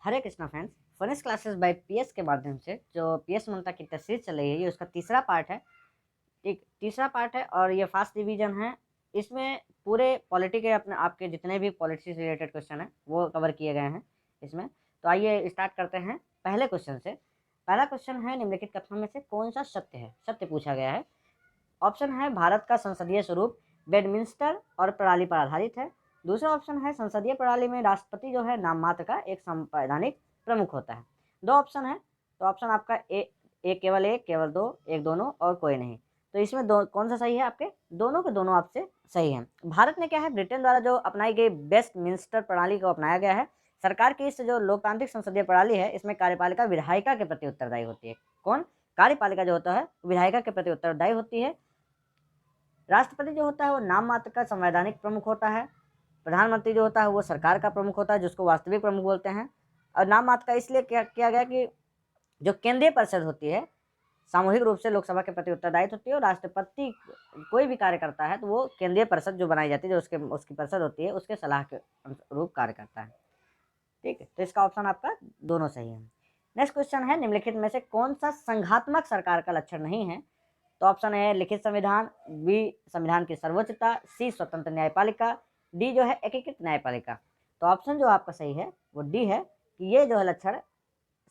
हरे Krishna friends, फनेस classes by PS के माध्यम से जो पीएस ममता की तस्वीर चल रही है, ये उसका तीसरा पार्ट है। ठीक, तीसरा पार्ट है और ये फास्ट रिवीजन है। इसमें पूरे पॉलिटी के अपने आपके जितने भी पॉलिटिक्स से रिलेटेड क्वेश्चन हैं वो कवर किए गए हैं इसमें। तो आइए स्टार्ट करते हैं पहले क्वेश्चन से। पहला क्वेश्चन है, निम्नलिखित कथनों में से कौन सा सत्य है? सत्य पूछा गया है। ऑप्शन है भारत का संसदीय स्वरूप वेडमिंस्टर और प्रणाली पर आधारित है। दूसरा ऑप्शन है संसदीय प्रणाली में राष्ट्रपति जो है नाम मात्र का एक संवैधानिक प्रमुख होता है। दो ऑप्शन है, तो ऑप्शन आपका एक केवल एक, केवल दो, एक दोनों और कोई नहीं। तो इसमें दो कौन सा सही है? आपके दोनों के दोनों आपसे सही हैं। भारत ने क्या है, ब्रिटेन द्वारा जो अपनाई गई वेस्टमिंस्टर प्रणाली को अपनाया गया है। सरकार की इस जो लोकतांत्रिक संसदीय प्रणाली है, इसमें कार्यपालिका विधायिका के प्रति उत्तरदायी होती है। कौन? कार्यपालिका जो होता है विधायिका के प्रति उत्तरदायी होती है। राष्ट्रपति जो होता है वो नाम मात्र का संवैधानिक प्रमुख होता है। प्रधानमंत्री जो होता है वो सरकार का प्रमुख होता है, जिसको वास्तविक प्रमुख बोलते हैं। और नाम मात्र का इसलिए किया गया कि जो केंद्रीय परिषद होती है सामूहिक रूप से लोकसभा के प्रति उत्तरदायित्व होती है, और राष्ट्रपति कोई भी कार्य करता है तो वो केंद्रीय परिषद जो बनाई जाती है, जो उसकी परिषद होती है, उसके सलाह के अनुरूप कार्य करता है। ठीक है, तो इसका ऑप्शन आपका दोनों सही है। नेक्स्ट क्वेश्चन है, निम्नलिखित में से कौन सा संघात्मक सरकार का लक्षण नहीं है? तो ऑप्शन है लिखित संविधान, बी संविधान की सर्वोच्चता, सी स्वतंत्र न्यायपालिका, डी जो है एकीकृत न्यायपालिका। तो ऑप्शन जो आपका सही है वो डी है कि ये जो है लक्षण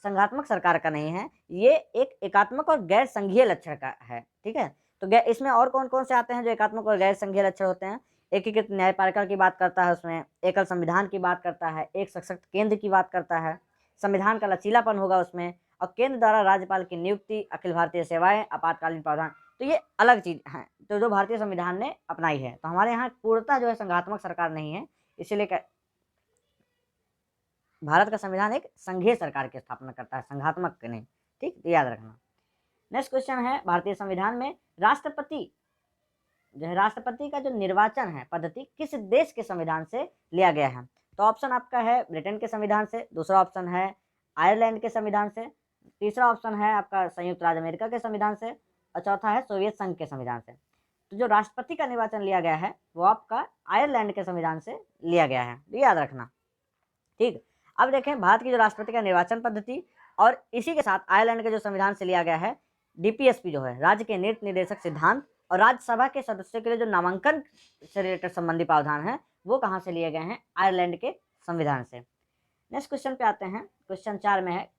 संघात्मक सरकार का नहीं है, ये एक एकात्मक और गैर संघीय लक्षण का है। ठीक है, तो इसमें और कौन कौन से आते हैं जो एकात्मक और गैर संघीय लक्षण होते हैं? एकीकृत न्यायपालिका की बात करता है, उसमें एकल संविधान की बात करता है, एक सशक्त केंद्र की बात करता है, संविधान का लचीलापन होगा उसमें, और केंद्र द्वारा राज्यपाल की नियुक्ति, अखिल भारतीय सेवाएं, आपातकालीन प्रावधान। तो ये अलग चीज है, तो जो भारतीय संविधान ने अपनाई है। तो हमारे यहाँ पूर्णतः जो है संघात्मक सरकार नहीं है, इसीलिए भारत का संविधान एक संघीय सरकार की स्थापना करता है, संघात्मक नहीं। ठीक, तो याद रखना। नेक्स्ट क्वेश्चन है, भारतीय संविधान में राष्ट्रपति जो है, राष्ट्रपति का जो निर्वाचन है पद्धति किस देश के संविधान से लिया गया है? तो ऑप्शन आपका है ब्रिटेन के संविधान से, दूसरा ऑप्शन है आयरलैंड के संविधान से, तीसरा ऑप्शन है आपका संयुक्त राज्य अमेरिका के संविधान से, और चौथा है सोवियत संघ के संविधान से। तो जो राष्ट्रपति का निर्वाचन लिया गया है वो आपका आयरलैंड के संविधान से लिया गया है, तो याद रखना। ठीक, अब देखें भारत की जो राष्ट्रपति का निर्वाचन पद्धति और इसी के साथ आयरलैंड के जो संविधान से लिया गया है डीपीएसपी जो है राज्य के नीति निर्देशक सिद्धांत, और राज्यसभा के सदस्यों के लिए जो नामांकन से रिलेटेड संबंधी प्रावधान है वो कहाँ से लिए गए हैं? आयरलैंड के संविधान से। नेक्स्ट क्वेश्चन पे आते हैं, क्वेश्चन 4 में है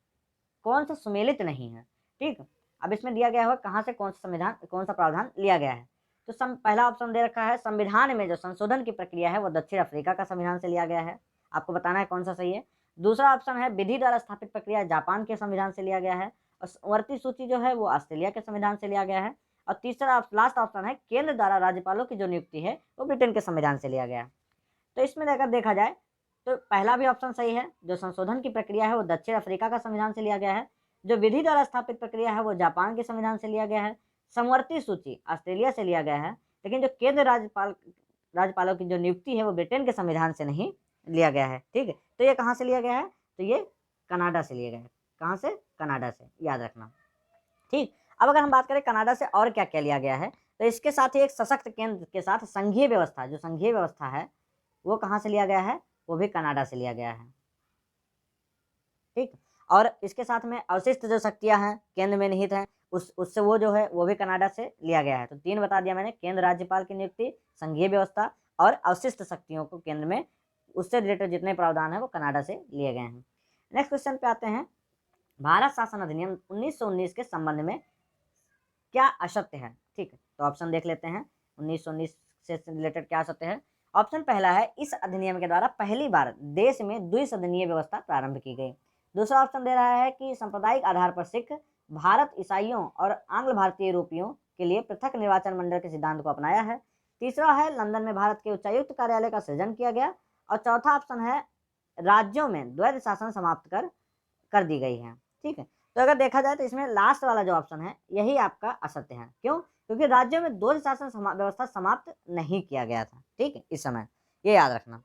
कौन सा सुमेलित नहीं है? ठीक, अब इसमें दिया गया हुआ कहाँ से कौन सा संविधान, कौन सा प्रावधान लिया गया है। तो पहला ऑप्शन दे रखा है संविधान में जो संशोधन की प्रक्रिया है वो दक्षिण अफ्रीका का संविधान से लिया गया है, आपको बताना है कौन सा सही है। दूसरा ऑप्शन है विधि द्वारा स्थापित प्रक्रिया जापान के संविधान से लिया गया है, और वर्ती सूची जो है वो ऑस्ट्रेलिया के संविधान से लिया गया है। और तीसरा लास्ट ऑप्शन है केंद्र द्वारा राज्यपालों की जो नियुक्ति है वो ब्रिटेन के संविधान से लिया गया है। तो इसमें अगर देखा जाए तो पहला भी ऑप्शन सही है, जो संशोधन की प्रक्रिया है वो दक्षिण अफ्रीका का संविधान से लिया गया है, जो विधि द्वारा स्थापित प्रक्रिया है वो जापान के संविधान से लिया गया है, समवर्ती सूची ऑस्ट्रेलिया से लिया गया है, लेकिन जो केंद्र राज्यपालों की जो नियुक्ति है वो ब्रिटेन के संविधान से नहीं लिया गया है। ठीक है, तो ये कहाँ से लिया गया है? तो ये कनाडा से लिया गया है। कहाँ से? कनाडा से, याद रखना। ठीक, अब अगर हम बात करें कनाडा से और क्या क्या लिया गया है, तो इसके साथ ही एक सशक्त केंद्र के साथ संघीय व्यवस्था, जो संघीय व्यवस्था है वो कहाँ से लिया गया है? वो भी कनाडा से लिया गया है। ठीक, और इसके साथ में अवशिष्ट जो शक्तियां हैं केंद्र में निहित हैं उससे वो जो है वो भी कनाडा से लिया गया है। तो 3 बता दिया मैंने, केंद्र राज्यपाल की नियुक्ति, संघीय व्यवस्था और अवशिष्ट शक्तियों को केंद्र में, उससे रिलेटेड जितने प्रावधान है वो कनाडा से लिए गए हैं। नेक्स्ट क्वेश्चन पे आते हैं, भारत शासन अधिनियम 1919 के संबंध में क्या असत्य है? ठीक है, तो ऑप्शन देख लेते हैं 1919 से रिलेटेड क्या असत्य है। ऑप्शन पहला है इस अधिनियम के द्वारा पहली बार देश में द्विसदनीय व्यवस्था प्रारंभ की गई। दूसरा ऑप्शन दे रहा है कि सांप्रदायिक आधार पर सिख, भारत ईसाइयों और आंग्ल भारतीय यूरोपियों के लिए पृथक निर्वाचन मंडल के सिद्धांत को अपनाया है। तीसरा है लंदन में भारत के उच्चायुक्त कार्यालय का सृजन किया गया, और चौथा ऑप्शन है राज्यों में द्वैध शासन समाप्त कर दी गई है। ठीक है, तो अगर देखा जाए तो इसमें लास्ट वाला जो ऑप्शन है यही आपका असत्य है। क्यों? क्योंकि राज्यों में द्वैध शासन व्यवस्था समाप्त नहीं किया गया था। ठीक है, इस समय ये याद रखना।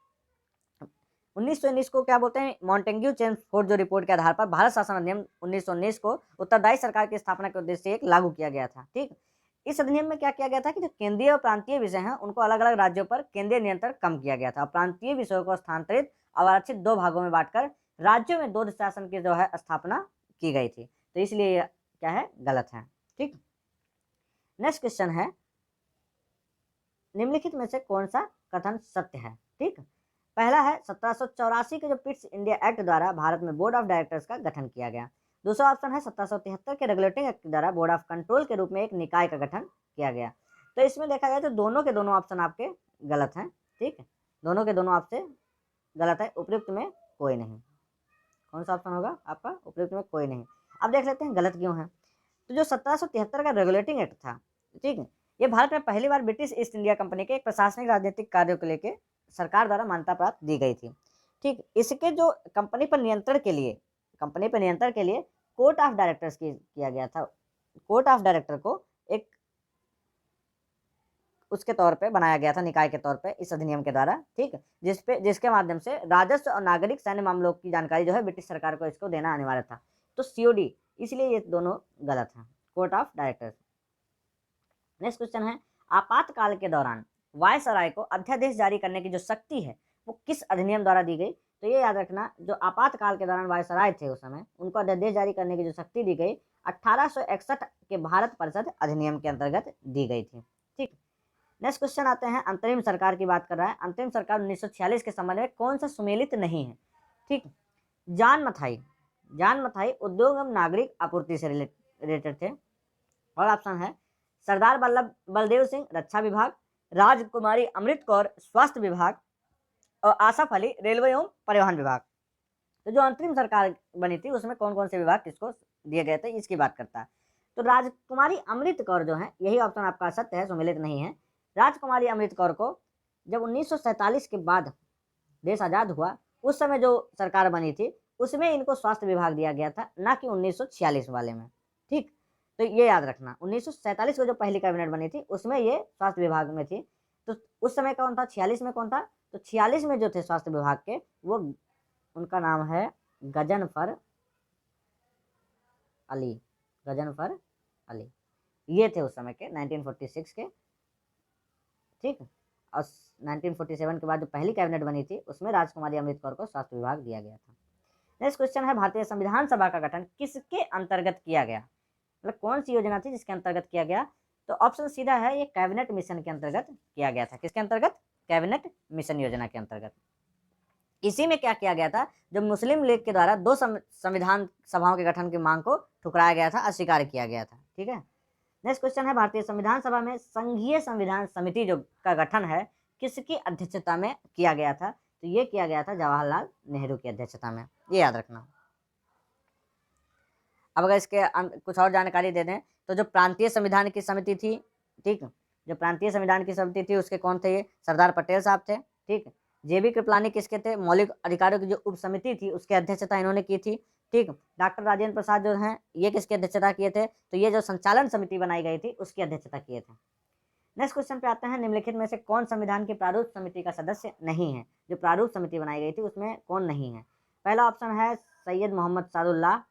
1919 को क्या बोलते हैं? मॉन्टेग्यू चेम्सफोर्ड जो रिपोर्ट के आधार पर भारत शासन अधिनियम 1919 को उत्तरदायी सरकार की स्थापना के उद्देश्य से एक लागू किया गया था। ठीक, इस अधिनियम में क्या किया गया था कि जो केंद्रीय और प्रांतीय विषय हैं उनको अलग अलग राज्यों पर केंद्रीय नियंत्रण कम किया गया था, और प्रांतीय विषयों को स्थानांतरित और आरक्षित 2 भागों में बांटकर राज्यों में द्वैध शासन की जो है स्थापना की गई थी। तो इसलिए ये क्या है, गलत है। ठीक, नेक्स्ट क्वेश्चन है, निम्नलिखित में से कौन सा कथन सत्य है। ठीक, पहला है 1784 के जो पिट्स इंडिया एक्ट द्वारा भारत में बोर्ड ऑफ डायरेक्टर्स का गठन किया गया। दूसरा ऑप्शन है 1773 के रेगुलेटिंग एक्ट द्वारा बोर्ड ऑफ कंट्रोल के रूप में एक निकाय का गठन किया गया। तो इसमें देखा जाए तो दोनों के दोनों ऑप्शन आपके गलत हैं। ठीक है, दोनों के दोनों आपसे गलत है, उपयुक्त में कोई नहीं। कौन सा ऑप्शन होगा आपका, उपयुक्त में कोई नहीं। अब देख लेते हैं गलत क्यों है। तो जो 1773 का रेगुलेटिंग एक्ट था, ठीक है, ये भारत में पहली बार ब्रिटिश ईस्ट इंडिया कंपनी के एक प्रशासनिक राजनीतिक कार्यों को लेकर सरकार द्वारा मान्यता प्राप्त दी गई थी। ठीक, इसके जो कंपनी पर नियंत्रण के लिए कोर्ट ऑफ डायरेक्टर्स किया गया था। कोर्ट ऑफ डायरेक्टर को एक उसके तौर पे बनाया गया था, निकाय के तौर पे, इस अधिनियम के द्वारा। ठीक, जिसके माध्यम से राजस्व और नागरिक सैन्य मामलों की जानकारी जो है ब्रिटिश सरकार को इसको देना अनिवार्य था। तो सीओडी, इसलिए ये दोनों गलत हैं, court of directors. Next question है, आपातकाल के दौरान वायसराय को अध्यादेश जारी करने की जो शक्ति है वो किस अधिनियम द्वारा दी गई। तो ये याद रखना, जो आपातकाल के दौरान वायसराय थे उस समय, उनको अध्यादेश जारी करने की जो शक्ति दी गई 1861 के भारत परिषद अधिनियम के अंतर्गत दी गई थी। ठीक, नेक्स्ट क्वेश्चन आते हैं, अंतरिम सरकार की बात कर रहा है। अंतरिम सरकार 1946 के संबंध में कौन सा सुमेलित नहीं है। ठीक, जान मथाई उद्योग एवं नागरिक आपूर्ति से रिलेटेड थे। और ऑप्शन है सरदार बलदेव सिंह रक्षा विभाग, राजकुमारी अमृत कौर स्वास्थ्य विभाग और आसफ अली रेलवे एवं परिवहन विभाग। तो जो अंतरिम सरकार बनी थी उसमें कौन कौन से विभाग किसको दिए गए थे, इसकी बात करता है। तो राजकुमारी अमृत कौर जो है, यही ऑप्शन आपका सत्य है, सुमेलित नहीं है। राजकुमारी अमृत कौर को जब 1947 के बाद देश आज़ाद हुआ, उस समय जो सरकार बनी थी उसमें इनको स्वास्थ्य विभाग दिया गया था, ना कि 1946 वाले में। ठीक, तो ये याद रखना, 1947 को जो पहली कैबिनेट बनी थी उसमें ये स्वास्थ्य विभाग में थी। तो उस समय कौन था, 46 में कौन था, तो 46 में जो थे स्वास्थ्य विभाग के, वो उनका नाम है गजनफर अली। ये थे उस समय के 1946 के। ठीक, और 1947 के बाद जो पहली कैबिनेट बनी थी उसमें राजकुमारी अमृत कौर को स्वास्थ्य विभाग दिया गया था। नेक्स्ट क्वेश्चन है, भारतीय संविधान सभा का गठन किसके अंतर्गत किया गया, मतलब कौन सी योजना थी जिसके अंतर्गत किया गया। तो ऑप्शन सीधा है, ये कैबिनेट मिशन के अंतर्गत किया गया था। किसके अंतर्गत, कैबिनेट मिशन योजना के अंतर्गत। इसी में क्या किया गया था, जब मुस्लिम लीग के द्वारा 2 संविधान सभाओं के गठन की मांग को ठुकराया गया था, अस्वीकार किया गया था। ठीक है, नेक्स्ट क्वेश्चन है, भारतीय संविधान सभा में संघीय संविधान समिति जो का गठन है किसकी अध्यक्षता में किया गया था। तो ये किया गया था जवाहरलाल नेहरू की अध्यक्षता में, ये याद रखना। अब अगर इसके कुछ और जानकारी दे दें, तो जो प्रांतीय संविधान की समिति थी, ठीक, जो प्रांतीय संविधान की समिति थी उसके कौन थे, ये सरदार पटेल साहब थे। ठीक, जेबी कृपलानी किसके थे, मौलिक अधिकारों की जो उप समिति थी उसकी अध्यक्षता इन्होंने की थी। ठीक, डॉक्टर राजेंद्र प्रसाद जो हैं ये किसकी अध्यक्षता किए थे, तो ये जो संचालन समिति बनाई गई थी उसकी अध्यक्षता किए थे। नेक्स्ट क्वेश्चन पे आते हैं, निम्नलिखित में से कौन संविधान की प्रारूप समिति का सदस्य नहीं है। जो प्रारूप समिति बनाई गई थी उसमें कौन नहीं है। पहला ऑप्शन है सैयद मोहम्मद सादुल्लाह,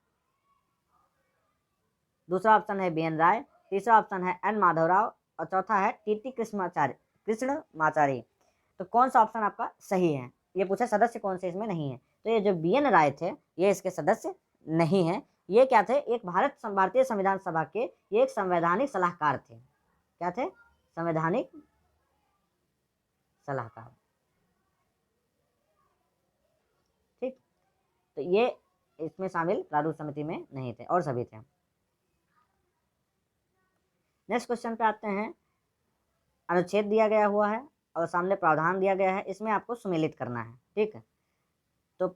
दूसरा ऑप्शन है BN राय, तीसरा ऑप्शन है N माधवराव और चौथा है TT कृष्णमाचारी। तो कौन सा ऑप्शन आपका सही है, ये पूछे सदस्य कौन से इसमें नहीं है। तो ये जो BN राय थे ये इसके सदस्य नहीं है। ये क्या थे, एक भारतीय संविधान सभा के ये एक संवैधानिक सलाहकार थे। क्या थे, संवैधानिक सलाहकार। ठीक, तो ये इसमें शामिल प्रारूप समिति में नहीं थे और सभी थे। नेक्स्ट क्वेश्चन पे आते हैं, अनुच्छेद दिया गया हुआ है और सामने प्रावधान दिया गया है, इसमें आपको सुमेलित करना है। ठीक है, तो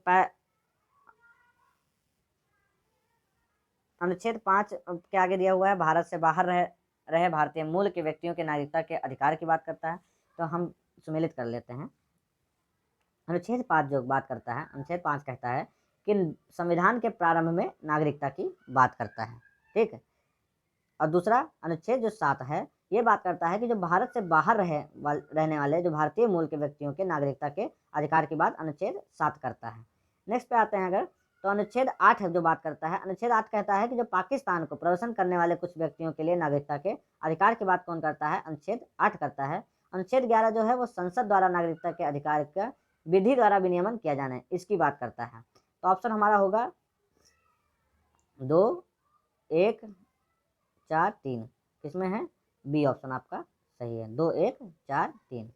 अनुच्छेद 5 के आगे दिया हुआ है, भारत से बाहर रहे भारतीय मूल के व्यक्तियों के नागरिकता के अधिकार की बात करता है, तो हम सुमेलित कर लेते हैं। अनुच्छेद 5 जो बात करता है, अनुच्छेद 5 कहता है कि संविधान के प्रारंभ में नागरिकता की बात करता है। ठीक है, और दूसरा अनुच्छेद जो 7 है ये बात करता है कि जो भारत से बाहर रहने वाले जो भारतीय मूल के व्यक्तियों के नागरिकता के अधिकार की बात अनुच्छेद 7 करता है। नेक्स्ट पे आते हैं अगर, तो अनुच्छेद 8 जो बात करता है, अनुच्छेद 8 कहता है कि जो पाकिस्तान को प्रदर्शन करने वाले कुछ व्यक्तियों के लिए नागरिकता के अधिकार की बात कौन करता है, अनुच्छेद 8 करता है। अनुच्छेद 11 जो है वो संसद द्वारा नागरिकता के अधिकार का विधि द्वारा विनियमन किया जाना है, इसकी बात करता है। तो ऑप्शन हमारा होगा 2, 1, 4, 3। किसमें है? बी ऑप्शन आपका सही है, 2, 1, 4, 3।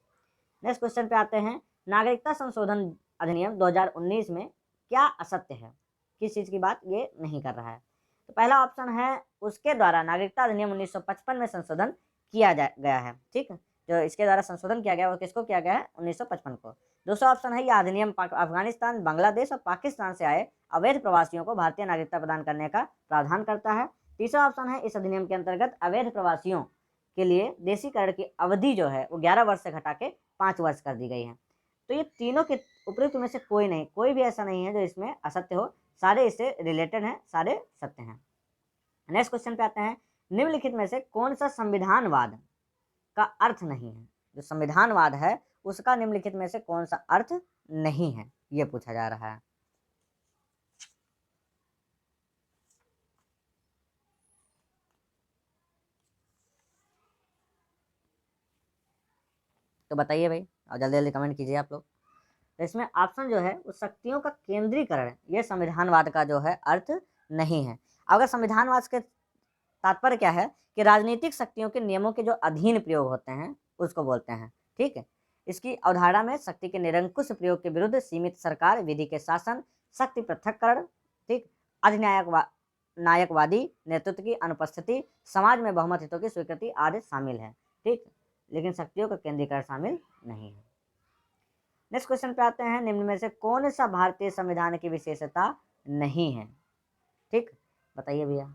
नेक्स्ट क्वेश्चन पे आते हैं, नागरिकता संशोधन अधिनियम 2019 में क्या असत्य है? किस चीज़ की बात ये नहीं कर रहा है? तो पहला ऑप्शन है उसके द्वारा नागरिकता अधिनियम 1955 में संशोधन किया गया है। ठीक है, जो इसके द्वारा संशोधन किया गया वो किसको किया गया है? 1955 को। दूसरा ऑप्शन है यह अधिनियम अफगानिस्तान, बांग्लादेश और पाकिस्तान से आए अवैध प्रवासियों को भारतीय नागरिकता प्रदान करने का प्रावधान करता है। तीसरा ऑप्शन है इस अधिनियम के अंतर्गत अवैध प्रवासियों के लिए देशीकरण की अवधि जो है वो 11 वर्ष से घटा के 5 वर्ष कर दी गई है। तो ये तीनों के उपयुक्त में से कोई भी ऐसा नहीं है जो इसमें असत्य हो, सारे इससे रिलेटेड हैं, सारे सत्य हैं। नेक्स्ट क्वेश्चन पे आते हैं, निम्नलिखित में से कौन सा संविधानवाद का अर्थ नहीं है? जो संविधानवाद है उसका निम्नलिखित में से कौन सा अर्थ नहीं है, ये पूछा जा रहा है। तो बताइए भाई, और जल्दी जल्दी कमेंट कीजिए आप लोग। तो इसमें ऑप्शन जो है वो शक्तियों का केंद्रीकरण, ये संविधानवाद का जो है अर्थ नहीं है। अगर संविधानवाद के तात्पर्य क्या है कि राजनीतिक शक्तियों के नियमों के जो अधीन प्रयोग होते हैं उसको बोलते हैं। ठीक है, इसकी अवधारणा में शक्ति के निरंकुश प्रयोग के विरुद्ध सीमित सरकार, विधि के शासन, शक्ति पृथक्करण, ठीक, नायकवादी नेतृत्व की अनुपस्थिति, समाज में बहुमत हितों की स्वीकृति आदि शामिल है। ठीक, लेकिन शक्तियों का केंद्रीकरण शामिल नहीं है। नेक्स्ट क्वेश्चन पे आते हैं, निम्न में से कौन सा भारतीय संविधान की विशेषता नहीं है? ठीक, बताइए भैया।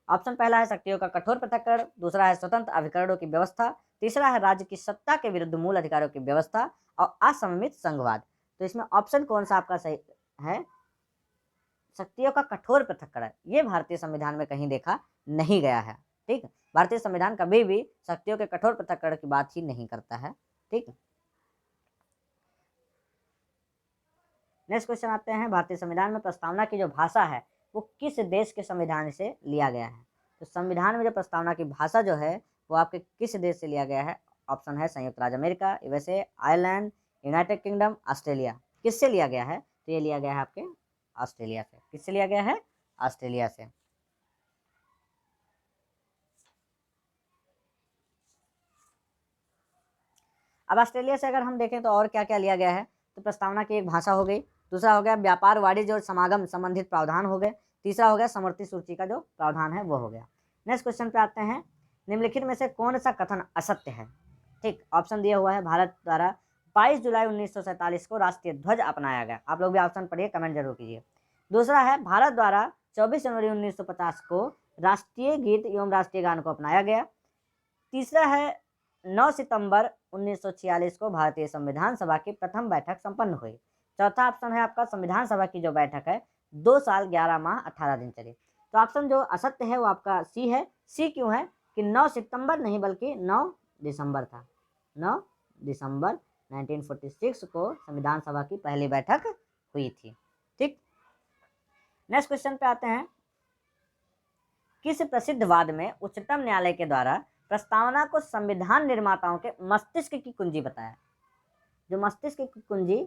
ऑप्शन पहला है शक्तियों का कठोर पृथक्करण, दूसरा है स्वतंत्र अभिकरणों की व्यवस्था, तीसरा है राज्य की सत्ता के विरुद्ध मूल अधिकारों की व्यवस्था और असममित संघवाद। तो इसमें ऑप्शन कौन सा आपका सही है? शक्तियों का कठोर पृथक्करण, ये भारतीय संविधान में कहीं देखा नहीं गया है। ठीक, भारतीय संविधान कभी भी शक्तियों के कठोर पृथक्करण की बात ही नहीं करता है। ठीक, नेक्स्ट क्वेश्चन आते हैं, भारतीय संविधान में प्रस्तावना की जो भाषा है वो किस देश के संविधान से लिया गया है? तो संविधान में जो प्रस्तावना की भाषा जो है वो आपके किस देश से लिया गया है? ऑप्शन है संयुक्त राज्य America, USA, Ireland, United kingdom, Australia. किससे लिया गया है? तो ये लिया गया है आपके ऑस्ट्रेलिया से। किससे लिया गया है? ऑस्ट्रेलिया से। अब ऑस्ट्रेलिया से अगर हम देखें तो और क्या क्या लिया गया है, तो प्रस्तावना की एक भाषा हो गई, दूसरा हो गया व्यापार, वाणिज्य और समागम संबंधित प्रावधान हो गए, तीसरा हो गया समवर्ती सूची का जो प्रावधान है वो हो गया। नेक्स्ट क्वेश्चन पे आते हैं, निम्नलिखित में से कौन सा कथन असत्य है? ठीक, ऑप्शन दिया हुआ है, भारत द्वारा 22 जुलाई 1947 को राष्ट्रीय ध्वज अपनाया गया। आप लोग भी ऑप्शन पढ़िए, कमेंट जरूर कीजिए। दूसरा है भारत द्वारा 24 जनवरी 1950 को राष्ट्रीय गीत एवं राष्ट्रीय गान को अपनाया गया। तीसरा है 9 सितंबर 1946 को भारतीय संविधान सभा की प्रथम बैठक संपन्न हुई। चौथा ऑप्शन है आपका संविधान सभा की जो बैठक है 2 साल 11 माह 18 दिन चली। तो ऑप्शन जो असत्य है वो आपका सी है। सी क्यों है कि 9 सितंबर नहीं बल्कि 9 दिसंबर था। 9 दिसंबर 1946 को संविधान सभा की पहली बैठक हुई थी। ठीक, नेक्स्ट क्वेश्चन पे आते हैं, किस प्रसिद्ध वाद में उच्चतम न्यायालय के द्वारा प्रस्तावना को संविधान निर्माताओं के मस्तिष्क की कुंजी बताया? जो मस्तिष्क की कुंजी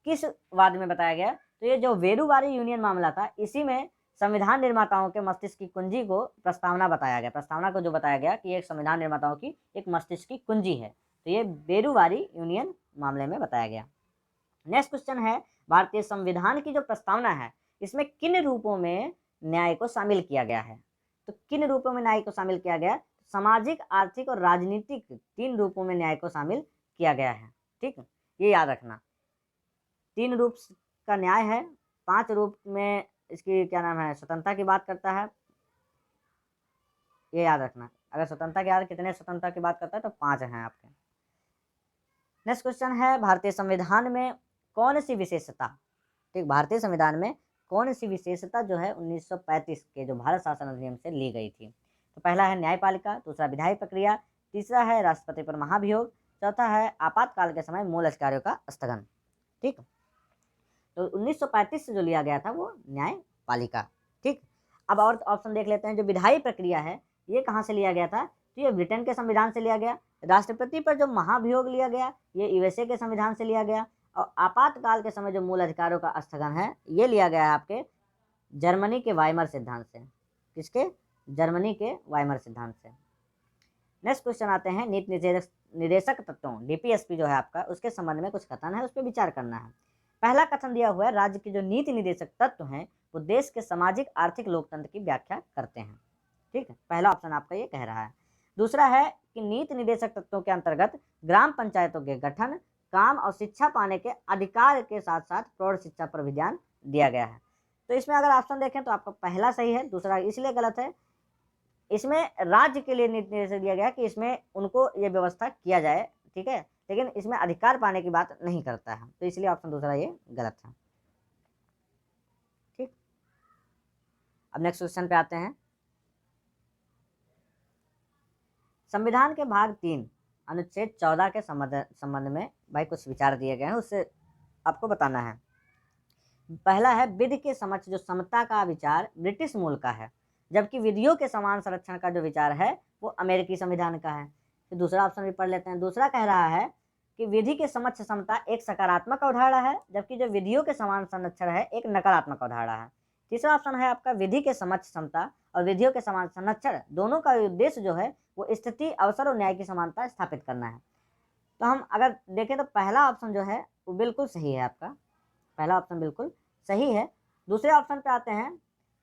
किस वाद में बताया गया? तो ये जो वेरुवारी यूनियन मामला था इसी में संविधान निर्माताओं के मस्तिष्क की कुंजी को प्रस्तावना बताया गया। प्रस्तावना को जो बताया गया कि एक संविधान निर्माताओं की एक मस्तिष्क की कुंजी है, तो ये वेरुवारी यूनियन मामले में बताया गया। नेक्स्ट क्वेश्चन है, भारतीय संविधान की जो प्रस्तावना है इसमें किन रूपों में न्याय को शामिल किया गया है? तो किन रूपों में न्याय को शामिल किया गया? सामाजिक, आर्थिक और राजनीतिक 3 रूपों में न्याय को शामिल किया गया है। ठीक, ये याद रखना। 3 रूप का न्याय है, 5 रूप में इसकी क्या नाम है स्वतंत्रता की बात करता है, ये याद रखना। अगर स्वतंत्रता के याद कितने स्वतंत्रता की बात करता है तो 5 हैं आपके। नेक्स्ट क्वेश्चन है, भारतीय संविधान में कौन सी विशेषता, ठीक, भारतीय संविधान में कौन सी विशेषता जो है 1935 के जो भारत शासन अधिनियम से ली गई थी? तो पहला है न्यायपालिका, दूसरा विधायी प्रक्रिया, तीसरा है राष्ट्रपति पर महाभियोग, चौथा है आपातकाल के समय मूल अधिकारियों का स्थगन। ठीक, तो 1935 से जो लिया गया था वो न्यायपालिका। ठीक, अब और ऑप्शन देख लेते हैं। जो विधायी प्रक्रिया है ये कहाँ से लिया गया था? तो ये ब्रिटेन के संविधान से लिया गया। राष्ट्रपति पर जो महाभियोग लिया गया ये यूएसए के संविधान से लिया गया। और आपातकाल के समय जो मूल अधिकारों का स्थगन है ये लिया गया है आपके जर्मनी के वाइमर सिद्धांत से। किसके? जर्मनी के वाइमर सिद्धांत से। नेक्स्ट क्वेश्चन आते हैं नीति निदेशक तत्वों, डीपीएसपी जो है आपका, उसके संबंध में कुछ कथन है, उस पर विचार करना है। पहला कथन दिया हुआ है, राज्य के जो नीति निदेशक तत्व हैं वो देश के सामाजिक आर्थिक लोकतंत्र की व्याख्या करते हैं। ठीक है, पहला ऑप्शन आपका ये कह रहा है। दूसरा है कि नीति निदेशक तत्वों के अंतर्गत ग्राम पंचायतों के गठन, काम और शिक्षा पाने के अधिकार के साथ साथ प्रौढ़ शिक्षा पर भी ध्यान दिया गया है। तो इसमें अगर ऑप्शन देखें तो आपका पहला सही है, दूसरा इसलिए गलत है। इसमें राज्य के लिए निर्देश दिया गया कि इसमें उनको ये व्यवस्था किया जाए, ठीक है, लेकिन इसमें अधिकार पाने की बात नहीं करता है, तो इसलिए ऑप्शन दूसरा ये गलत है। ठीक, अब नेक्स्ट क्वेश्चन पे आते हैं। संविधान के भाग 3 अनुच्छेद 14 के संबंध में भाई कुछ विचार दिए गए हैं, उससे आपको बताना है। पहला है, विधि के समक्ष जो समता का विचार ब्रिटिश मूल का है, जबकि विधियों के समान संरक्षण का जो विचार है वो अमेरिकी संविधान का है। फिर दूसरा ऑप्शन भी पढ़ लेते हैं। दूसरा कह रहा है कि विधि के समक्ष समता एक सकारात्मक अवधारणा है, जबकि जो विधियों के समान संरक्षण है एक नकारात्मक अवधारणा है। तीसरा ऑप्शन है आपका, विधि के समक्ष समता और विधियों के समान संरक्षण दोनों का उद्देश्य जो है वो स्थिति, अवसर और न्याय की समानता स्थापित करना है। तो हम अगर देखें तो पहला ऑप्शन जो है वो बिल्कुल सही है आपका, पहला ऑप्शन बिल्कुल सही है। दूसरे ऑप्शन पे आते हैं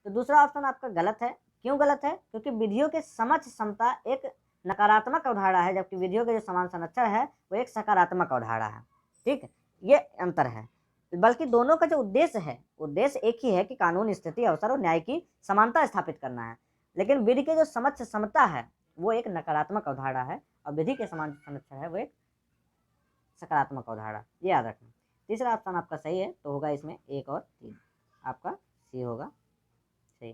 तो दूसरा ऑप्शन आपका गलत है। क्यों गलत है? क्योंकि विधियों के समक्ष समता एक नकारात्मक अवधारणा है, जबकि विधियों के जो समान संरक्षण है वो एक सकारात्मक अवधारणा है। ठीक है, ये अंतर है। बल्कि दोनों का जो उद्देश्य है, उद्देश्य एक ही है कि कानून, स्थिति, अवसर और न्याय की समानता स्थापित करना है। लेकिन विधि के जो समक्ष समता है वो एक नकारात्मक अवधारणा है और विधि के समान संरक्षण है वो एक सकारात्मक अवधारणा, ये याद रखना। तीसरा ऑप्शन आपका सही है, तो होगा इसमें 1 और 3, आपका सी होगा सही।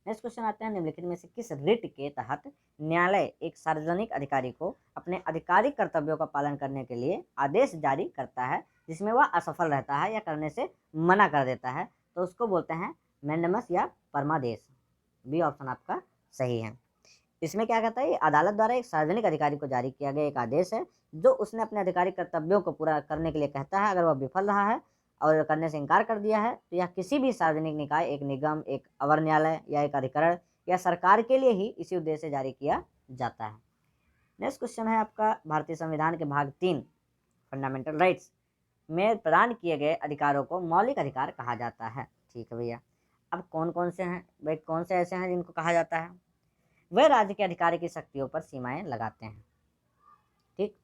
नेक्स्ट क्वेश्चन आते हैं, निम्नलिखित में से किस रिट के तहत न्यायालय एक सार्वजनिक अधिकारी को अपने आधिकारिक कर्तव्यों का पालन करने के लिए आदेश जारी करता है जिसमें वह असफल रहता है या करने से मना कर देता है? तो उसको बोलते हैं मैंडेमस या परमादेश। बी ऑप्शन आपका सही है। इसमें क्या कहता है, ये अदालत द्वारा एक सार्वजनिक अधिकारी को जारी किया गया एक आदेश है जो उसने अपने आधिकारिक कर्तव्यों को पूरा करने के लिए कहता है। अगर वह विफल रहा है और करने से इनकार कर दिया है तो यह किसी भी सार्वजनिक निकाय, एक निगम, एक अवर न्यायालय या एक अधिकरण या सरकार के लिए ही इसी उद्देश्य से जारी किया जाता है। नेक्स्ट क्वेश्चन है आपका, भारतीय संविधान के भाग 3 फंडामेंटल राइट्स में प्रदान किए गए अधिकारों को मौलिक अधिकार कहा जाता है। ठीक है भैया, अब कौन कौन से हैं भाई, कौन से ऐसे हैं जिनको कहा जाता है? वह राज्य के अधिकार की शक्तियों पर सीमाएं लगाते हैं। ठीक,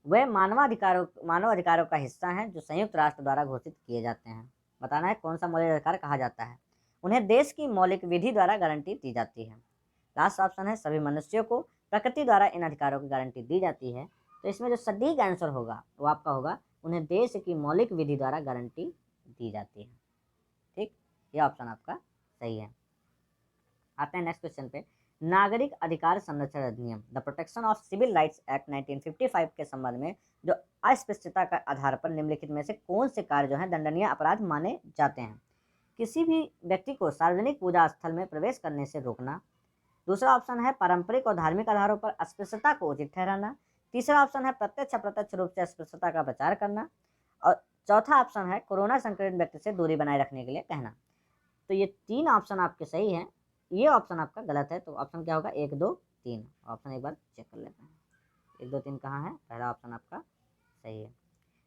वह मानव अधिकारों का हिस्सा हैं जो संयुक्त राष्ट्र द्वारा घोषित किए जाते हैं। बताना है कौन सा मौलिक अधिकार कहा जाता है। उन्हें देश की मौलिक विधि द्वारा गारंटी दी जाती है। लास्ट ऑप्शन है, सभी मनुष्यों को प्रकृति द्वारा इन अधिकारों की गारंटी दी जाती है। तो इसमें जो सटीक आंसर होगा वो आपका होगा, उन्हें देश की मौलिक विधि द्वारा गारंटी दी जाती है। ठीक, ये ऑप्शन आपका सही है। आते हैं नेक्स्ट क्वेश्चन पे। नागरिक अधिकार संरक्षण अधिनियम the protection of civil rights act 1955 के संबंध में जो अस्पष्टता का आधार पर निम्नलिखित में से कौन से कार्य जो है दंडनीय अपराध माने जाते हैं? किसी भी व्यक्ति को सार्वजनिक पूजा स्थल में प्रवेश करने से रोकना। दूसरा ऑप्शन है, पारंपरिक और धार्मिक आधारों पर अस्पृश्यता को उचित ठहराना। तीसरा ऑप्शन है, प्रत्यक्ष अप्रत्यक्ष रूप से अस्पृश्यता का प्रचार करना। और चौथा ऑप्शन है, कोरोना संक्रमित व्यक्ति से दूरी बनाए रखने के लिए कहना। तो ये 3 ऑप्शन आपके सही हैं, ये ऑप्शन आपका गलत है। तो ऑप्शन क्या होगा? 1, 2, 3। ऑप्शन एक बार चेक कर लेते हैं, 1, 2, 3 कहाँ है? पहला ऑप्शन आपका सही है।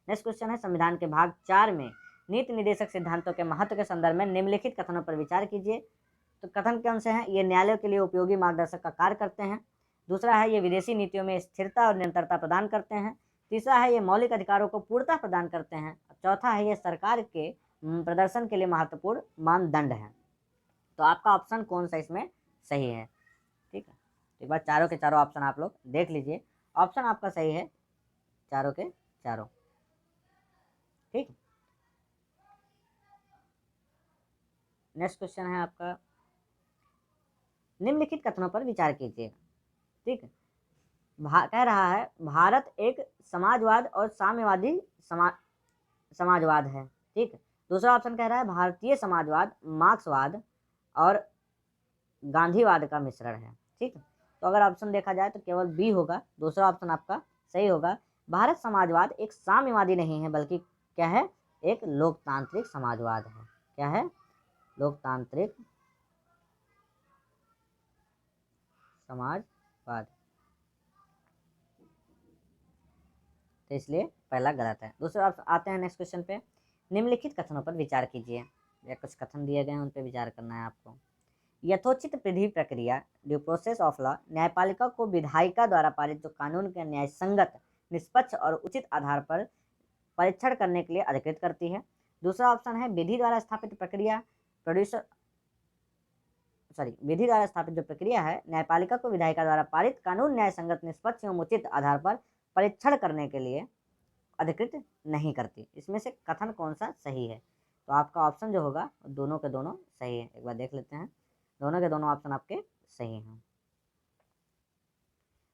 नेक्स्ट क्वेश्चन है, संविधान के भाग 4 में नीति निदेशक सिद्धांतों के महत्व के संदर्भ में निम्नलिखित कथनों पर विचार कीजिए। तो कथन कौन से हैं? ये न्यायालयों के लिए उपयोगी मार्गदर्शक का कार्य करते हैं। दूसरा है, ये विदेशी नीतियों में स्थिरता और निरंतरता प्रदान करते हैं। तीसरा है, ये मौलिक अधिकारों को पूर्णतः प्रदान करते हैं। चौथा है, ये सरकार के प्रदर्शन के लिए महत्वपूर्ण मानदंड है। तो आपका ऑप्शन कौन सा इसमें सही है? ठीक है, एक बार चारों के चारों ऑप्शन आप लोग देख लीजिए। ऑप्शन आपका सही है, चारों के चारों। ठीक, नेक्स्ट क्वेश्चन है आपका, निम्नलिखित कथनों पर विचार कीजिए। ठीक, कह रहा है भारत एक समाजवाद और साम्यवादी समाजवाद है। ठीक, दूसरा ऑप्शन कह रहा है भारतीय समाजवाद मार्क्सवाद और गांधीवाद का मिश्रण है। ठीक, तो अगर ऑप्शन देखा जाए तो केवल बी होगा, दूसरा ऑप्शन आपका सही होगा। भारत समाजवाद एक साम्यवादी नहीं है, बल्कि क्या है, एक लोकतांत्रिक समाजवाद है। क्या है? लोकतांत्रिक समाजवाद। तो इसलिए पहला गलत है। दूसरा आते हैं नेक्स्ट क्वेश्चन पे। निम्नलिखित कथनों पर विचार कीजिए। या कुछ कथन दिए गए हैं, उन पर विचार करना है आपको। यथोचित विधि प्रक्रिया, ड्यू प्रोसेस ऑफ लॉ, न्यायपालिका को विधायिका द्वारा पारित जो कानून के न्याय संगत, निष्पक्ष और उचित आधार पर परीक्षण करने के लिए अधिकृत करती है। दूसरा ऑप्शन है विधि द्वारा स्थापित प्रक्रिया विधि द्वारा स्थापित जो प्रक्रिया है, न्यायपालिका को विधायिका द्वारा पारित कानून न्याय संगत, निष्पक्ष एवं उचित आधार पर परीक्षण करने के लिए अधिकृत नहीं करती। इसमें से कथन कौन सा सही है? तो आपका ऑप्शन जो होगा दोनों के दोनों सही है। एक बार देख लेते हैं, दोनों के दोनों ऑप्शन आपके सही हैं।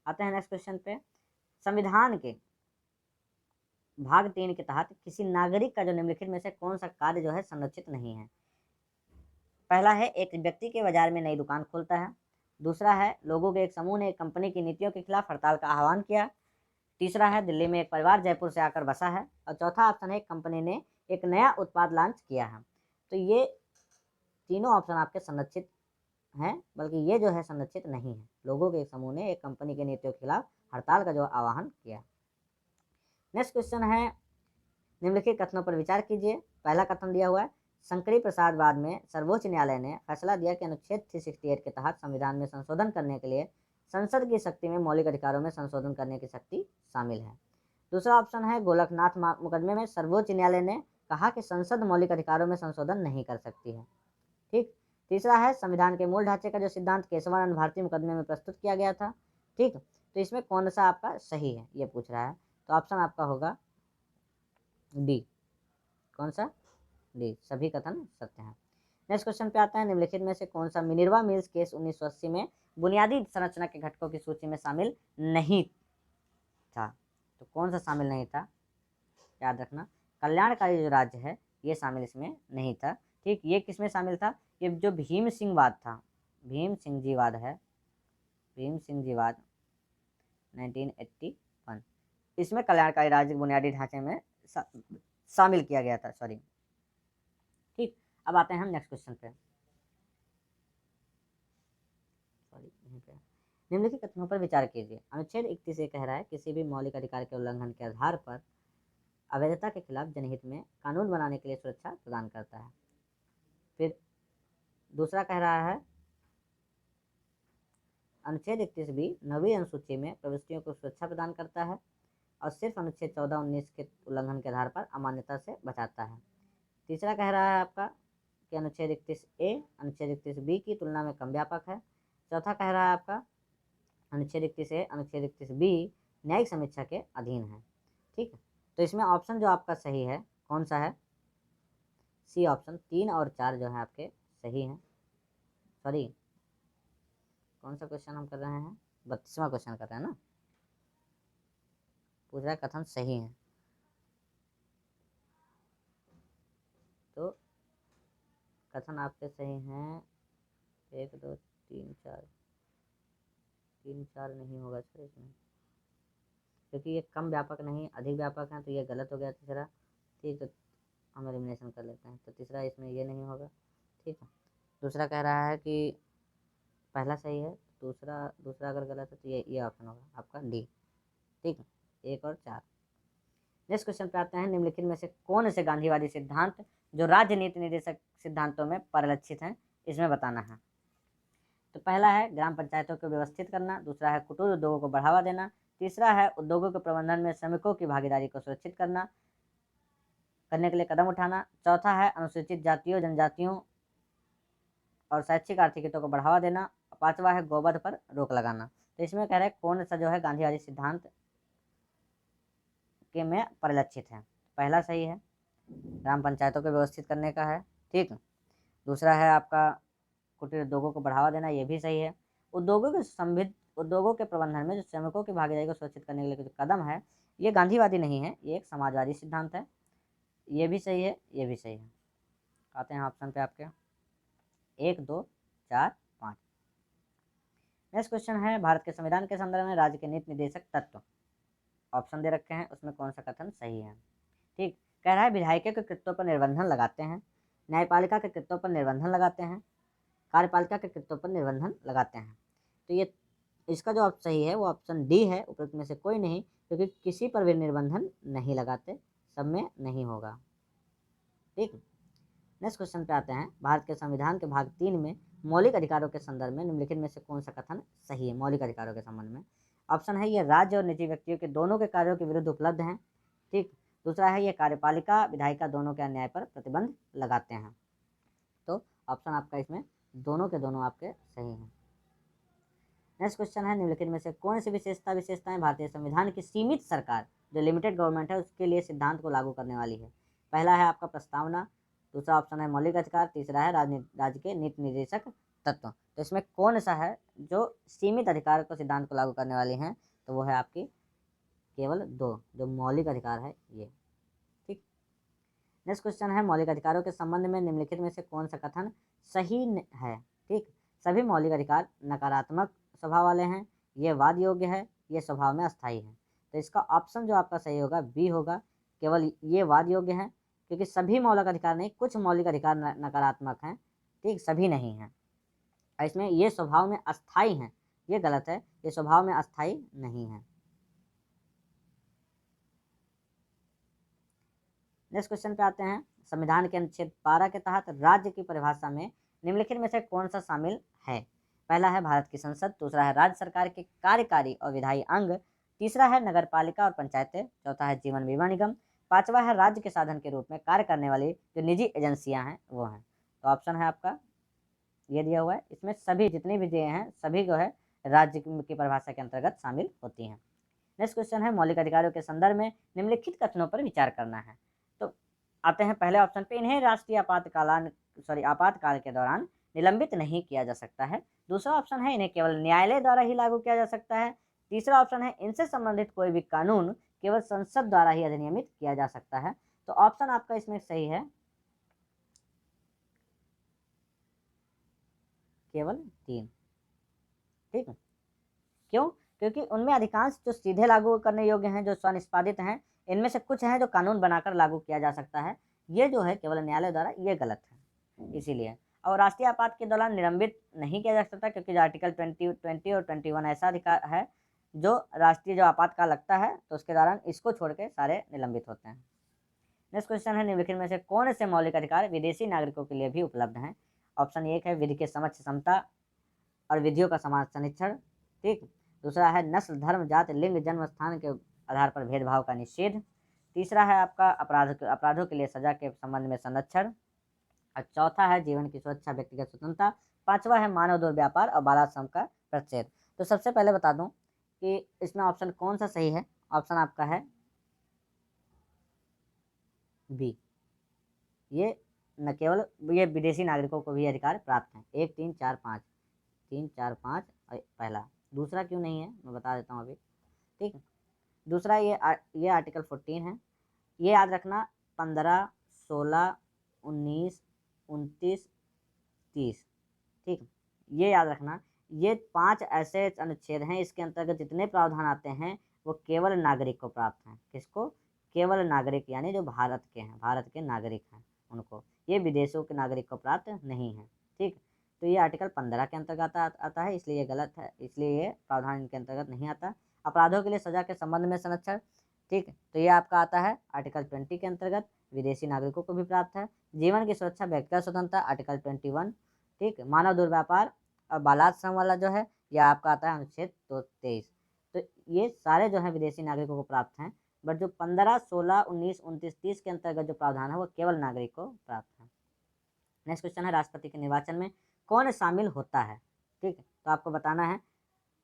आते हैं नेक्स्ट क्वेश्चन पे। संविधान के भाग 3 के तहत किसी नागरिक का जो निम्नलिखित में से कौन सा कार्य जो है संरक्षित नहीं है? पहला है एक व्यक्ति के बाजार में नई दुकान खोलता है। दूसरा है लोगों के एक समूह ने एक कंपनी की नीतियों के खिलाफ हड़ताल का आह्वान किया। तीसरा है दिल्ली में एक परिवार जयपुर से आकर बसा है। और चौथा ऑप्शन है कंपनी ने एक नया उत्पाद लॉन्च किया है। तो ये तीनों ऑप्शन आपके संरक्षित हैं, बल्कि ये जो है संरक्षित नहीं है। लोगों के एक समूह ने एक कंपनी की नीतियों के खिलाफ हड़ताल का जो आह्वान किया। नेक्स्ट क्वेश्चन है, निम्नलिखित कथनों पर विचार कीजिए। पहला कथन दिया हुआ है, शंकरी प्रसादवाद में सर्वोच्च न्यायालय ने फैसला दिया कि अनुच्छेद 368 के तहत संविधान में संशोधन करने के लिए संसद की शक्ति में मौलिक अधिकारों में संशोधन करने की शक्ति शामिल है। दूसरा ऑप्शन है गोलकनाथ मुकदमे में सर्वोच्च न्यायालय ने कहा कि संसद मौलिक अधिकारों में संशोधन नहीं कर सकती है। ठीक। तीसरा है संविधान के मूल ढांचे का जो सिद्धांत केशवानंद भारती मुकदमे में प्रस्तुत किया गया था। ठीक। तो इसमें कौन सा आपका सही है ये पूछ रहा है। तो ऑप्शन आपका होगा डी। कौन सा? डी, सभी कथन सत्य हैं। नेक्स्ट क्वेश्चन पे आता है, निम्नलिखित में से कौन सा मिनर्वा मिल्स केस 1980 में बुनियादी संरचना के घटकों की सूची में शामिल नहीं था? तो कौन सा शामिल नहीं था? याद रखना, कल्याणकारी जो राज्य है ये शामिल इसमें नहीं था। ठीक। ये किसमें शामिल था? ये जो भीम सिंहवाद था, भीम सिंह जीवाद है, भीम सिंह जीवाद 1981, इसमें कल्याणकारी राज्य बुनियादी ढांचे में शामिल किया गया था। सॉरी। ठीक। अब आते हैं हम नेक्स्ट क्वेश्चन पे। निम्नलिखित कथनों पर विचार कीजिए। अनुच्छेद 31 से कह रहा है किसी भी मौलिक अधिकार के उल्लंघन के आधार पर अवैधता के खिलाफ जनहित में कानून बनाने के लिए सुरक्षा प्रदान करता है। फिर दूसरा कह रहा है अनुच्छेद 31 भी 9वीं अनुसूची में प्रविष्टियों को सुरक्षा प्रदान करता है और सिर्फ अनुच्छेद 14-19 के उल्लंघन के आधार पर अमान्यता से बचाता है। तीसरा कह रहा है आपका कि अनुच्छेद 31A अनुच्छेद 31B की तुलना में कम व्यापक है। चौथा कह रहा है आपका अनुच्छेद 31A अनुच्छेद 31B न्यायिक समीक्षा के अधीन है। ठीक है। तो इसमें ऑप्शन जो आपका सही है कौन सा है? सी ऑप्शन, 3 और 4 जो है आपके सही हैं। सॉरी, कौन सा क्वेश्चन हम कर रहे हैं? 32वां क्वेश्चन कर रहे हैं ना। पूछ रहा है कथन सही है, तो कथन आपके सही हैं 1 2 3 4। 3 4 नहीं होगा सर इसमें, क्योंकि ये कम व्यापक नहीं अधिक व्यापक है, तो ये गलत हो गया तीसरा। ठीक है, हम एलिमिनेशन कर लेते हैं। तो तीसरा इसमें ये नहीं होगा। ठीक है। दूसरा कह रहा है कि पहला सही है, दूसरा अगर गलत है तो ये ऑप्शन होगा आपका डी। ठीक है, 1 और 4। नेक्स्ट क्वेश्चन पे आते हैं, निम्नलिखित में से कौन से गांधीवादी सिद्धांत जो राज्य नीति निर्देशक सिद्धांतों में परिलक्षित हैं इसमें बताना है। तो पहला है ग्राम पंचायतों को व्यवस्थित करना। दूसरा है कुटीर उद्योगों को बढ़ावा देना। तीसरा है उद्योगों के प्रबंधन में श्रमिकों की भागीदारी को सुरक्षित करने के लिए कदम उठाना। चौथा है अनुसूचित जातियों जनजातियों और शैक्षिक आर्थिक हितों को बढ़ावा देना। पांचवा है गोवध पर रोक लगाना। तो इसमें कह रहे हैं कौन सा जो है गांधीवादी सिद्धांत के में परिलक्षित है। पहला सही है, ग्राम पंचायतों को व्यवस्थित करने का है। ठीक। दूसरा है आपका कुटीर उद्योगों को बढ़ावा देना, ये भी सही है। उद्योगों के प्रबंधन में जो श्रमिकों की भागीदारी को सुरक्षित करने के लिए जो कदम है ये गांधीवादी नहीं है, ये एक समाजवादी सिद्धांत है। ये भी सही है, ये भी सही है। आते हैं ऑप्शन पे आपके 1 2 4 5। नेक्स्ट क्वेश्चन है, भारत के संविधान के संदर्भ में राज्य के नीति निर्देशक तत्व। ऑप्शन दे रखे हैं उसमें कौन सा कथन सही है। ठीक, कह रहा है विधायिका के कृत्यों पर निर्बंधन लगाते हैं, न्यायपालिका के कृत्यों पर निर्बंधन लगाते हैं, कार्यपालिका के कृत्यों पर निर्बंधन लगाते हैं। तो ये इसका जो सही है वो ऑप्शन डी है, उपरोक्त में से कोई नहीं, क्योंकि किसी पर भी निर्बंधन नहीं लगाते, सब में नहीं होगा। ठीक, नेक्स्ट क्वेश्चन पे आते हैं। भारत के संविधान के भाग 3 में मौलिक अधिकारों के संदर्भ में निम्नलिखित में से कौन सा कथन सही है मौलिक अधिकारों के संबंध में। ऑप्शन है ये राज्य और निजी व्यक्तियों के दोनों के कार्यों के विरुद्ध उपलब्ध हैं। ठीक, दूसरा है ये कार्यपालिका विधायिका दोनों के अन्याय पर प्रतिबंध लगाते हैं। तो ऑप्शन आपका इसमें दोनों के दोनों आपके सही हैं। नेक्स्ट क्वेश्चन है निम्नलिखित में से कौन सी विशेषताएं भारतीय संविधान की सीमित सरकार जो लिमिटेड गवर्नमेंट है उसके लिए सिद्धांत को लागू करने वाली है। पहला है आपका प्रस्तावना, दूसरा ऑप्शन है मौलिक अधिकार, तीसरा है राज्य के नीति निर्देशक तत्व। तो इसमें कौन सा है जो सीमित अधिकार को सिद्धांत को लागू करने वाली है, तो वो है आपकी केवल 2 जो मौलिक अधिकार है ये। ठीक, नेक्स्ट क्वेश्चन है मौलिक अधिकारों के संबंध में निम्नलिखित में से कौन सा कथन सही है। ठीक, सभी मौलिक अधिकार नकारात्मक स्वभाव वाले हैं, ये वाद योग्य है, ये स्वभाव में अस्थायी है। तो इसका ऑप्शन जो आपका सही होगा बी होगा, केवल ये वाद योग्य है, क्योंकि सभी मौलिक अधिकार नहीं, कुछ मौलिक अधिकार नकारात्मक हैं। ठीक, सभी नहीं हैं। इसमें ये स्वभाव में अस्थायी हैं, ये गलत है, ये स्वभाव में अस्थायी नहीं है। नेक्स्ट क्वेश्चन पे आते हैं। संविधान के अनुच्छेद 12 के तहत राज्य की परिभाषा में निम्नलिखित में से कौन सा शामिल है। पहला है भारत की संसद, दूसरा है राज्य सरकार के कार्यकारी और विधायी अंग, तीसरा है नगर पालिका और पंचायतें, चौथा है जीवन बीमा निगम, पांचवा है राज्य के साधन के रूप में कार्य करने वाली जो निजी एजेंसियां हैं वो हैं। तो ऑप्शन है आपका ये दिया हुआ है, इसमें सभी जितनी भी दिए हैं सभी जो है राज्य की परिभाषा के अंतर्गत शामिल होती हैं। नेक्स्ट क्वेश्चन है मौलिक अधिकारों के संदर्भ में निम्नलिखित कथनों पर विचार करना है। तो आते हैं पहले ऑप्शन पे, इन्हें राष्ट्रीय आपातकाल के दौरान निलंबित नहीं किया जा सकता है। दूसरा ऑप्शन है इन्हें केवल न्यायालय द्वारा ही लागू किया जा सकता है। तीसरा ऑप्शन है इनसे संबंधित कोई भी कानून केवल संसद द्वारा ही अधिनियमित किया जा सकता है। तो ऑप्शन आपका इसमें सही है केवल 3। ठीक है, क्यों? क्योंकि उनमें अधिकांश जो सीधे लागू करने योग्य हैं, जो स्वनिष्पादित हैं, इनमें से कुछ हैं जो कानून बनाकर लागू किया जा सकता है, ये जो है केवल न्यायालय द्वारा, ये गलत है इसीलिए। और राष्ट्रीय आपात के दौरान निलंबित नहीं किया जा सकता, क्योंकि आर्टिकल 20 और 21 ऐसा अधिकार है जो राष्ट्रीय जो आपातकाल लगता है तो उसके दौरान इसको छोड़ के सारे निलंबित होते हैं। नेक्स्ट क्वेश्चन है निम्नलिखित में से कौन से मौलिक अधिकार विदेशी नागरिकों के लिए भी उपलब्ध हैं। ऑप्शन 1 है विधि के समक्ष समता और विधियों का समान सनिक्षण। ठीक, दूसरा है नस्ल धर्म जाति लिंग जन्म स्थान के आधार पर भेदभाव का निषेध। तीसरा है आपका अपराधों के लिए सजा के संबंध में संरक्षण। और चौथा है जीवन की सुरक्षा व्यक्तिगत स्वतंत्रता। पांचवा है मानव दुर्व्यापार और बाल श्रम का प्रतिषेध। तो सबसे पहले बता दूं कि इसमें ऑप्शन कौन सा सही है। ऑप्शन आपका है बी, ये न केवल ये विदेशी नागरिकों को भी अधिकार प्राप्त हैं। 1 3 4 5 3 4 5 पहला, दूसरा क्यों नहीं है मैं बता देता हूँ अभी। ठीक, दूसरा ये आर्टिकल 14 है, ये याद रखना 15 16 19 29 30। ठीक, ये याद रखना, ये 5 ऐसे अनुच्छेद हैं इसके अंतर्गत जितने प्रावधान आते हैं वो केवल नागरिक को प्राप्त हैं। किसको? केवल नागरिक, यानी जो भारत के हैं, भारत के नागरिक हैं उनको, ये विदेशों के नागरिक को प्राप्त नहीं है। ठीक, तो ये आर्टिकल 15 के अंतर्गत आता है, इसलिए ये गलत है, इसलिए ये प्रावधान इनके अंतर्गत नहीं आता। अपराधों के लिए सजा के संबंध में संरक्षण, ठीक, तो ये आपका आता है आर्टिकल 20 के अंतर्गत, विदेशी नागरिकों को भी प्राप्त है। जीवन की सुरक्षा व्यक्तिगत स्वतंत्रता आर्टिकल 21। ठीक, मानव दुर्व्यापार और बालाश्रम वाला जो है यह आपका आता है अनुच्छेद 23। तो ये सारे जो है विदेशी नागरिकों को प्राप्त हैं, बट जो 15 16 19 29 30 के अंतर्गत जो प्रावधान है वो केवल नागरिक को प्राप्त है। नेक्स्ट क्वेश्चन है राष्ट्रपति के निर्वाचन में कौन शामिल होता है। ठीक, तो आपको बताना है।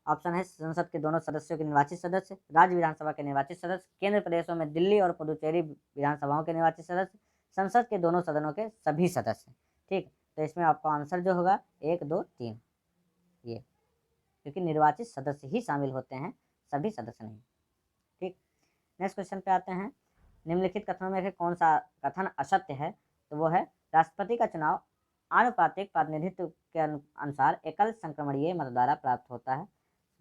ऑप्शन है संसद के दोनों सदस्यों के निर्वाचित सदस्य, राज्य विधानसभा के निर्वाचित सदस्य, केंद्र प्रदेशों में दिल्ली और पुदुचेरी विधानसभाओं के निर्वाचित सदस्य, संसद के दोनों सदनों के सभी सदस्य। ठीक, तो इसमें आपका आंसर जो होगा 1 2 3 ये, क्योंकि निर्वाचित सदस्य ही शामिल होते हैं, सभी सदस्य नहीं। ठीक, नेक्स्ट क्वेश्चन पे आते हैं। निम्नलिखित कथनों में से कौन सा कथन असत्य है, तो वो है राष्ट्रपति का चुनाव आनुपातिक प्रतिनिधित्व के अनुसार एकल संक्रमणीय मत द्वारा प्राप्त होता है।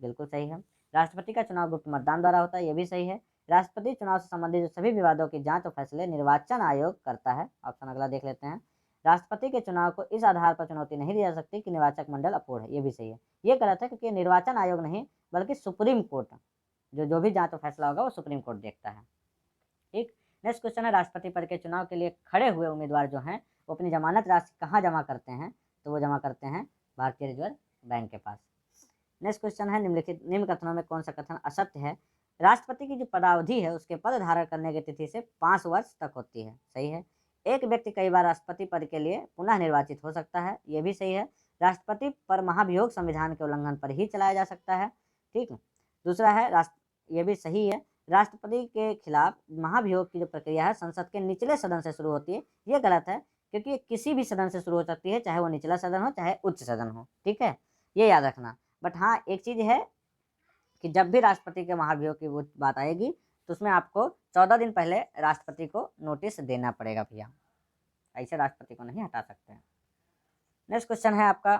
बिल्कुल सही है। राष्ट्रपति का चुनाव गुप्त मतदान द्वारा होता है, ये भी सही है। राष्ट्रपति चुनाव से संबंधित जो सभी विवादों की जांच और फैसले निर्वाचन आयोग करता है। ऑप्शन अगला देख लेते हैं। राष्ट्रपति के चुनाव को इस आधार पर चुनौती नहीं दी जा सकती कि निर्वाचक मंडल अपूर्ण है, ये भी सही है। ये गलत है, क्योंकि निर्वाचन आयोग नहीं बल्कि सुप्रीम कोर्ट, जो भी जांच और फैसला होगा वो सुप्रीम कोर्ट देखता है। ठीक। नेक्स्ट क्वेश्चन है, राष्ट्रपति पद के चुनाव के लिए खड़े हुए उम्मीदवार जो हैं वो अपनी जमानत राशि कहाँ जमा करते हैं? तो वो जमा करते हैं भारतीय रिजर्व बैंक के पास। नेक्स्ट क्वेश्चन है, निम्न कथनों में कौन सा कथन असत्य है? राष्ट्रपति की जो पदावधि है उसके पद धारण करने की तिथि से 5 वर्ष तक होती है, सही है। एक व्यक्ति कई बार राष्ट्रपति पद के लिए पुनः निर्वाचित हो सकता है, ये भी सही है। राष्ट्रपति पर महाभियोग संविधान के उल्लंघन पर ही चलाया जा सकता है। ठीक। दूसरा है, ये भी सही है, राष्ट्रपति के खिलाफ महाभियोग की जो प्रक्रिया है संसद के निचले सदन से शुरू होती है, ये गलत है, क्योंकि ये किसी भी सदन से शुरू हो सकती है, चाहे वो निचला सदन हो चाहे उच्च सदन हो। ठीक है, ये याद रखना। बट हाँ, एक चीज़ है कि जब भी राष्ट्रपति के महाभियोग की वो बात आएगी तो उसमें आपको 14 दिन पहले राष्ट्रपति को नोटिस देना पड़ेगा भैया, ऐसे राष्ट्रपति को नहीं हटा सकते हैं। नेक्स्ट क्वेश्चन है आपका,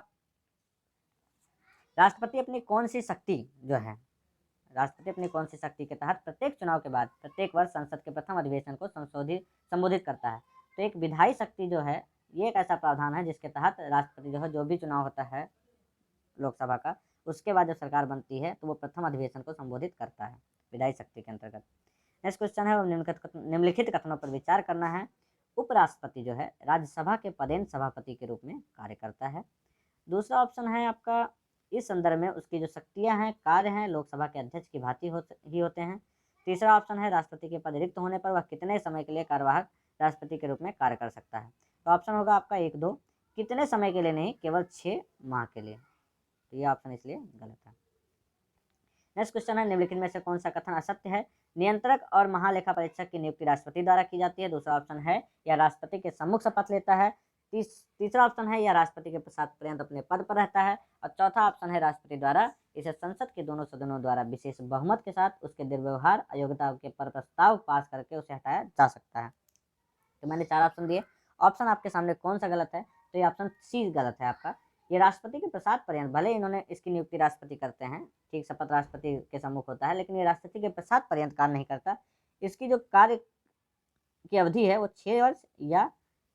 राष्ट्रपति अपनी कौन सी शक्ति के तहत प्रत्येक चुनाव के बाद प्रत्येक वर्ष संसद के प्रथम अधिवेशन को संबोधित करता है? तो एक विधायी शक्ति जो है, ये एक ऐसा प्रावधान है जिसके तहत राष्ट्रपति जो है, जो भी चुनाव होता है लोकसभा का, उसके बाद जब सरकार बनती है तो वो प्रथम अधिवेशन को संबोधित करता है विधायी शक्ति के अंतर्गत। नेक्स्ट क्वेश्चन है, निम्नलिखित कथनों पर विचार करना है। उपराष्ट्रपति जो है राज्यसभा के पदेन सभापति के रूप में कार्य करता है। दूसरा ऑप्शन है आपका, इस संदर्भ में उसकी जो शक्तियां हैं, कार्य हैं, लोकसभा के अध्यक्ष की भांति ही होते हैं। तीसरा ऑप्शन है, राष्ट्रपति के पद रिक्त होने पर वह कितने समय के लिए कार्यवाहक राष्ट्रपति के रूप में कार्य कर सकता है? तो ऑप्शन होगा आपका 1, 2, कितने समय के लिए नहीं, केवल 6 माह के लिए। तो ये ऑप्शन इसलिए गलत है। नेक्स्ट क्वेश्चन है, निम्नलिखित में से कौन सा कथन असत्य है? नियंत्रक और महालेखा परीक्षक की नियुक्ति राष्ट्रपति द्वारा की जाती है। दूसरा ऑप्शन है, या राष्ट्रपति के सम्मुख शपथ लेता है। तीसरा ऑप्शन है, या राष्ट्रपति के प्रसाद पर्यंत अपने पद पर रहता है। और चौथा ऑप्शन है, राष्ट्रपति द्वारा इसे संसद के दोनों सदनों द्वारा विशेष बहुमत के साथ उसके दुर्व्यवहार अयोग्यता के पर प्रस्ताव पास करके उसे हटाया जा सकता है। तो मैंने 4 ऑप्शन दिए, ऑप्शन आपके सामने कौन सा गलत है? तो ये ऑप्शन सी गलत है आपका। ये राष्ट्रपति के प्रसाद पर्यंत, भले इन्होंने इसकी नियुक्ति राष्ट्रपति करते हैं, ठीक, शपथ राष्ट्रपति के सम्मुख होता है, लेकिन ये राष्ट्रपति के प्रसाद पर्यंत कार्य नहीं करता। इसकी जो कार्य की अवधि है वो 6 वर्ष या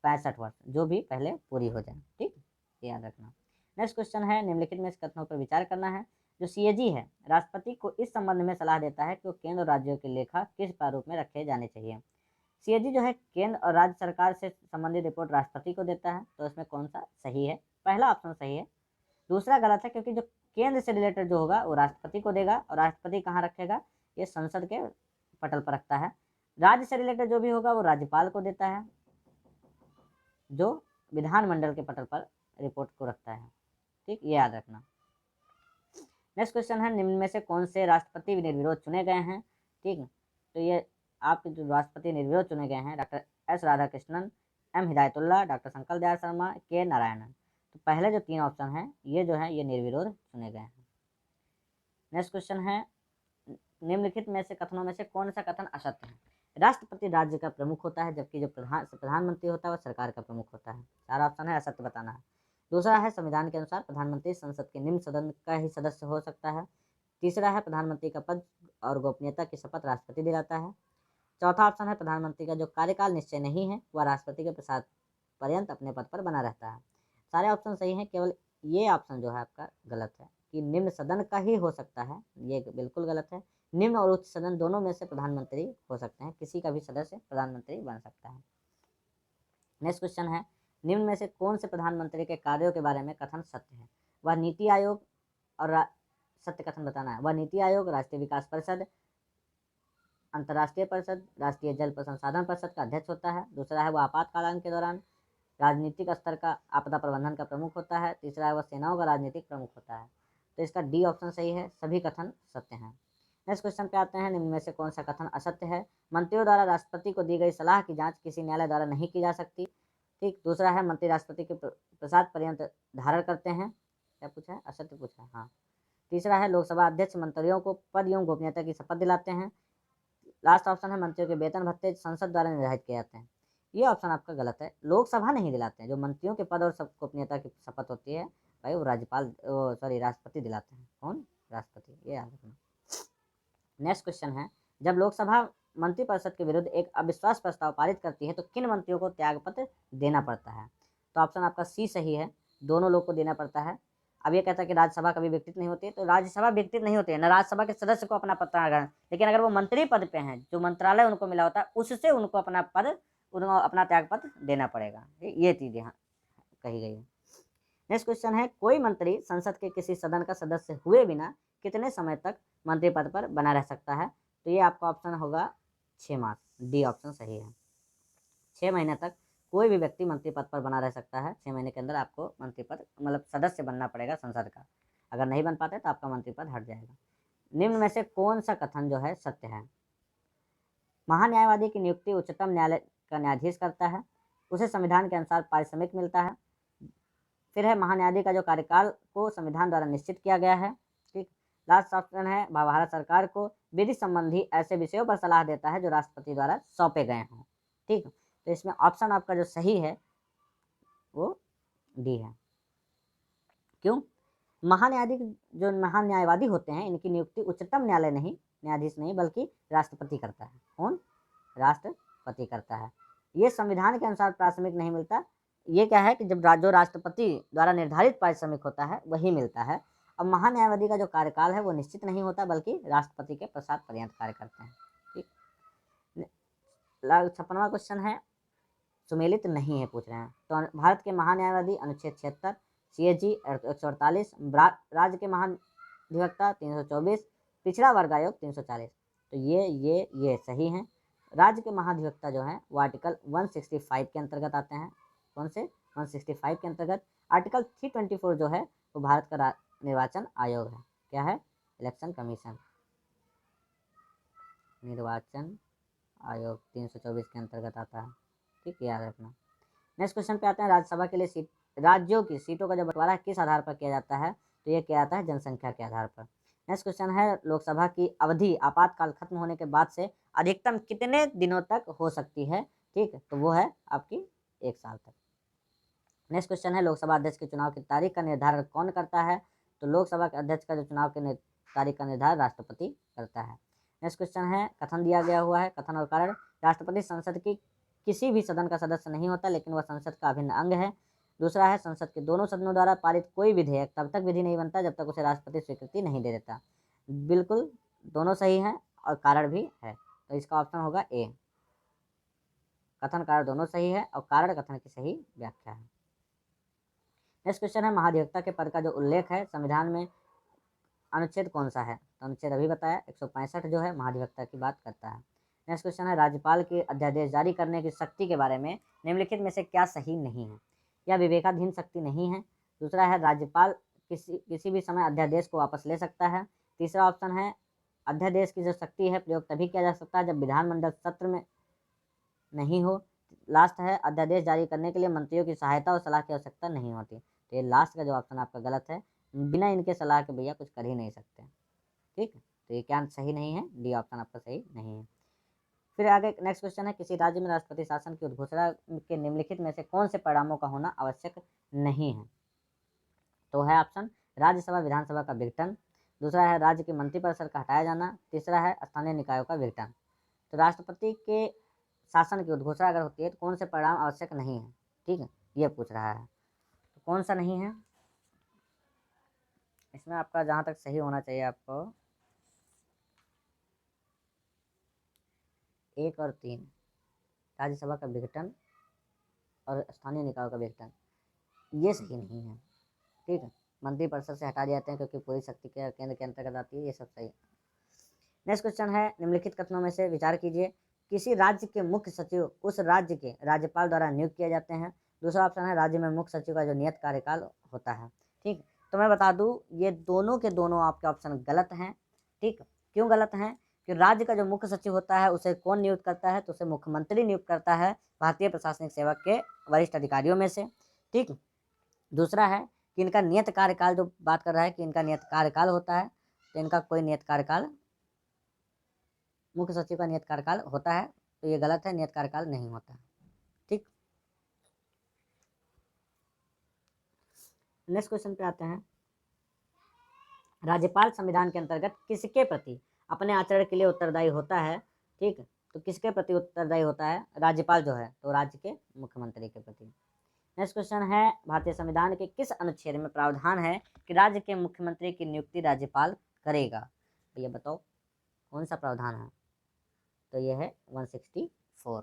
65 वर्ष, जो भी पहले पूरी हो जाए। ठीक, ये याद रखना। नेक्स्ट क्वेश्चन है, निम्नलिखित में इस कथनों पर विचार करना है। जो सीएजी है राष्ट्रपति को इस संबंध में सलाह देता है कि वो केंद्र और राज्यों के लेखा किस प्रारूप में रखे जाने चाहिए। सीएजी जो है केंद्र और राज्य सरकार से संबंधित रिपोर्ट राष्ट्रपति को देता है। तो इसमें कौन सा सही है? पहला ऑप्शन सही है। दूसरा गलत है, क्योंकि जो केंद्र से रिलेटेड जो होगा वो राष्ट्रपति को देगा, और राष्ट्रपति कहाँ रखेगा? ये संसद के पटल पर रखता है। राज्य से रिलेटेड जो भी होगा वो राज्यपाल को देता है, जो विधानमंडल के पटल पर रिपोर्ट को रखता है। ठीक, ये याद रखना। नेक्स्ट क्वेश्चन है, निम्न में से कौन से राष्ट्रपति निर्विरोध चुने गए हैं? ठीक, तो ये आपके जो राष्ट्रपति निर्विरोध चुने गए हैं, doctor S Radhakrishnan, M Hidayatullah, doctor Shankar Dayal Sharma, K Narayanan. तो पहले जो 3 ऑप्शन हैं ये जो है ये निर्विरोध चुने गए हैं। नेक्स्ट क्वेश्चन है, निम्नलिखित में से कथनों में से कौन सा कथन असत्य है? राष्ट्रपति राज्य का प्रमुख होता है, जबकि जो प्रधानमंत्री होता है वह सरकार का प्रमुख होता है। 4 ऑप्शन है, असत्य बताना है। दूसरा है, संविधान के अनुसार प्रधानमंत्री संसद के निम्न सदन का ही सदस्य हो सकता है। तीसरा है, प्रधानमंत्री का पद और गोपनीयता की शपथ राष्ट्रपति दिलाता है। चौथा ऑप्शन है, प्रधानमंत्री का जो कार्यकाल निश्चय नहीं है वह राष्ट्रपति के प्रसाद पर्यंत अपने पद पर बना रहता है। सारे ऑप्शन सही हैं, केवल ये ऑप्शन जो है आपका गलत है कि निम्न सदन का ही हो सकता है, ये बिल्कुल गलत है। निम्न और उच्च सदन दोनों में से प्रधानमंत्री हो सकते हैं, किसी का भी सदस्य प्रधानमंत्री बन सकता है। नेक्स्ट क्वेश्चन है, निम्न में से कौन से प्रधानमंत्री के कार्यों के बारे में कथन सत्य है? वह नीति आयोग और सत्य कथन बताना है। वह नीति आयोग, राष्ट्रीय विकास परिषद, अंतर्राष्ट्रीय परिषद, राष्ट्रीय जल संसाधन परिषद का अध्यक्ष होता है। दूसरा है, वह आपातकाल के दौरान राजनीतिक स्तर का आपदा प्रबंधन का प्रमुख होता है। तीसरा है, वह सेनाओं का राजनीतिक प्रमुख होता है। तो इसका डी ऑप्शन सही है, सभी कथन सत्य हैं। नेक्स्ट क्वेश्चन पे आते हैं, निम्न में से कौन सा कथन असत्य है? मंत्रियों द्वारा राष्ट्रपति को दी गई सलाह की जांच किसी न्यायालय द्वारा नहीं की जा सकती। ठीक, दूसरा है, मंत्री राष्ट्रपति के प्रसाद पर्यंत धारण करते हैं। क्या पूछा है? असत्य पूछा है, हाँ। तीसरा है, लोकसभा अध्यक्ष मंत्रियों को पद एवं गोपनीयता की शपथ दिलाते हैं। लास्ट ऑप्शन है, मंत्रियों के वेतन भत्ते संसद द्वारा निर्धारित किए जाते हैं। ये ऑप्शन आपका गलत है, लोकसभा नहीं दिलाते हैं। जो मंत्रियों के पद और गोपनीयता की शपथ होती है भाई वो राष्ट्रपति दिलाते हैं। कौन? राष्ट्रपति, ये याद रखना। नेक्स्ट क्वेश्चन है, जब लोकसभा मंत्रिपरिषद के विरुद्ध एक अविश्वास प्रस्ताव पारित करती है तो किन मंत्रियों को त्यागपत्र देना पड़ता है? तो ऑप्शन आपका सी सही है, दोनों लोग को देना पड़ता है। अब ये कहता है कि राज्यसभा कभी विघटित नहीं होती है, तो राज्यसभा विघटित नहीं होती है, न राज्यसभा के सदस्य को अपना पद ग्रहण, लेकिन अगर वो मंत्री पद पे हैं, जो मंत्रालय उनको मिला होता है, उससे उनको अपना त्याग पत्र देना पड़ेगा। ये चीज यहाँ कही गई है। नेक्स्ट क्वेश्चन है, कोई मंत्री संसद के किसी सदन का सदस्य हुए बिना कितने समय तक मंत्री पद पर बना रह सकता है? तो ये आपका ऑप्शन होगा 6 मास, डी ऑप्शन सही है। 6 महीने तक कोई भी व्यक्ति मंत्री पद पर बना रह सकता है। 6 महीने के अंदर आपको मंत्री पद मतलब सदस्य बनना पड़ेगा संसद का। अगर नहीं बन पाते तो आपका मंत्री पद हट जाएगा। निम्न में से कौन सा कथन जो है सत्य है? महान्यायवादी की नियुक्ति उच्चतम न्यायालय का न्यायाधीश करता है, उसे संविधान के अनुसार पारिश्रमिक मिलता है। फिर है महान्यायाधीश का जो कार्यकाल को संविधान द्वारा निश्चित किया गया है। ठीक। लास्ट ऑप्शन है भारत सरकार को विधि संबंधी ऐसे विषयों पर सलाह देता है जो राष्ट्रपति द्वारा सौंपे गए हों। ठीक। तो इसमें ऑप्शन आपका जो सही है वो डी है। क्यों? महान्यायाधीश जो महान्यायवादी होते हैं इनकी नियुक्ति उच्चतम न्यायालय नहीं, न्यायाधीश नहीं, बल्कि राष्ट्रपति करता है। कौन? राष्ट्रपति करता है। ये संविधान के अनुसार पारिश्रमिक नहीं मिलता। ये क्या है कि जब जो राष्ट्रपति द्वारा निर्धारित पारिश्रमिक होता है वही मिलता है। अब महान्यायवादी का जो कार्यकाल है वो निश्चित नहीं होता, बल्कि राष्ट्रपति के प्रसाद पर्यंत कार्य करते हैं। ठीक। 56वां क्वेश्चन है, सुमेलित नहीं है पूछ रहे हैं। तो भारत के महान्यायवादी अनुच्छेद 76, CAG 148, राज्य के महाधिवक्ता 324, पिछड़ा वर्ग आयोग 340। तो ये सही हैं। राज्य के महाधिवक्ता जो हैं वो आर्टिकल 165 के अंतर्गत आते हैं। कौन से? 165 के अंतर्गत। आर्टिकल 324 जो है वो भारत का निर्वाचन आयोग है। क्या है? इलेक्शन कमीशन, निर्वाचन आयोग 324 के अंतर्गत आता है। ठीक, याद रखना। नेक्स्ट क्वेश्चन पे आते हैं, राज्यसभा के लिए राज्यों की सीटों का जो बंटवारा किस आधार पर किया जाता है? तो ये किया जाता है जनसंख्या के आधार पर। नेक्स्ट क्वेश्चन है, लोकसभा की अवधि आपातकाल खत्म होने के बाद से अधिकतम कितने दिनों तक हो सकती है? ठीक, तो वो है आपकी 1 साल तक। नेक्स्ट क्वेश्चन है, लोकसभा अध्यक्ष के चुनाव की तारीख का निर्धारण कौन करता है? तो लोकसभा के अध्यक्ष का जो चुनाव की तारीख का निर्धारण राष्ट्रपति करता है। नेक्स्ट क्वेश्चन है, कथन दिया गया हुआ है, कथन और कारण। राष्ट्रपति संसद की किसी भी सदन का सदस्य नहीं होता, लेकिन वह संसद का अभिन्न अंग है। दूसरा है, संसद के दोनों सदनों द्वारा पारित कोई विधेयक तब तक विधि नहीं बनता जब तक उसे राष्ट्रपति स्वीकृति नहीं दे देता। बिल्कुल दोनों सही हैं और कारण भी है, तो इसका ऑप्शन होगा ए। कथन कारण दोनों सही है और कारण कथन की सही व्याख्या है। नेक्स्ट क्वेश्चन है, महाधिवक्ता के पद का जो उल्लेख है संविधान में अनुच्छेद कौन सा है? तो अनुच्छेद अभी बताया 165 जो है महाधिवक्ता की बात करता है। नेक्स्ट क्वेश्चन है, राज्यपाल के अध्यादेश जारी करने की शक्ति के बारे में निम्नलिखित में से क्या सही नहीं है? या विवेकाधीन शक्ति नहीं है। दूसरा है, राज्यपाल किसी भी समय अध्यादेश को वापस ले सकता है। तीसरा ऑप्शन है, अध्यादेश की जो शक्ति है प्रयोग तभी किया जा सकता है जब विधानमंडल सत्र में नहीं हो। लास्ट है, अध्यादेश जारी करने के लिए मंत्रियों की सहायता और सलाह की आवश्यकता नहीं होती। तो ये लास्ट का जो ऑप्शन आपका गलत है, बिना इनके सलाह के भैया कुछ कर ही नहीं सकते। ठीक, तो ये क्या सही नहीं है? डी ऑप्शन आपका सही नहीं है। फिर आगे नेक्स्ट क्वेश्चन है, किसी राज्य में राष्ट्रपति शासन की उद्घोषणा के निम्नलिखित में से कौन से परिणामों का होना आवश्यक नहीं है? तो है ऑप्शन, राज्यसभा विधानसभा का विघटन। दूसरा है, राज्य के मंत्रिपरिषद का हटाया जाना। तीसरा है, स्थानीय निकायों का विघटन। तो राष्ट्रपति के शासन की उद्घोषणा अगर होती है तो कौन से परिणाम आवश्यक नहीं है? ठीक है, ये पूछ रहा है, तो कौन सा नहीं है इसमें? आपका जहाँ तक सही होना चाहिए आपको 1 और 3, राज्यसभा का विघटन और स्थानीय निकायों का विघटन, ये सही नहीं है। ठीक है, मंत्रिपरिषद से हटा दिए जाते हैं क्योंकि पूरी शक्ति के केंद्र के अंतर्गत आती है, ये सब सही है। नेक्स्ट क्वेश्चन है, निम्नलिखित कथनों में से विचार कीजिए, किसी राज्य के मुख्य सचिव उस राज्य के राज्यपाल द्वारा नियुक्त किए जाते हैं। दूसरा ऑप्शन है, राज्य में मुख्य सचिव का जो नियत कार्यकाल होता है। ठीक, तो मैं बता दूं ये दोनों के दोनों आपके ऑप्शन गलत हैं। ठीक, क्यों गलत हैं? कि राज्य का जो मुख्य सचिव होता है उसे कौन नियुक्त करता है? तो उसे मुख्यमंत्री नियुक्त करता है, भारतीय प्रशासनिक सेवा के वरिष्ठ अधिकारियों में से। ठीक, दूसरा है कि इनका नियत कार्यकाल, जो बात कर रहा है कि इनका नियत कार्यकाल होता है, तो इनका कोई नियत कार्यकाल, मुख्य सचिव का नियत कार्यकाल होता है, तो ये गलत है, नियत कार्यकाल नहीं होता। ठीक, नेक्स्ट क्वेश्चन पे आते हैं, राज्यपाल संविधान के अंतर्गत किसके प्रति अपने आचरण के लिए उत्तरदायी होता है, ठीक। तो किसके प्रति उत्तरदायी होता है? राज्यपाल जो है, तो राज्य के मुख्यमंत्री के प्रति। नेक्स्ट क्वेश्चन है, भारतीय संविधान के किस अनुच्छेद में प्रावधान है कि राज्य के मुख्यमंत्री की नियुक्ति राज्यपाल करेगा? तो ये बताओ कौन सा प्रावधान है? तो ये है 164,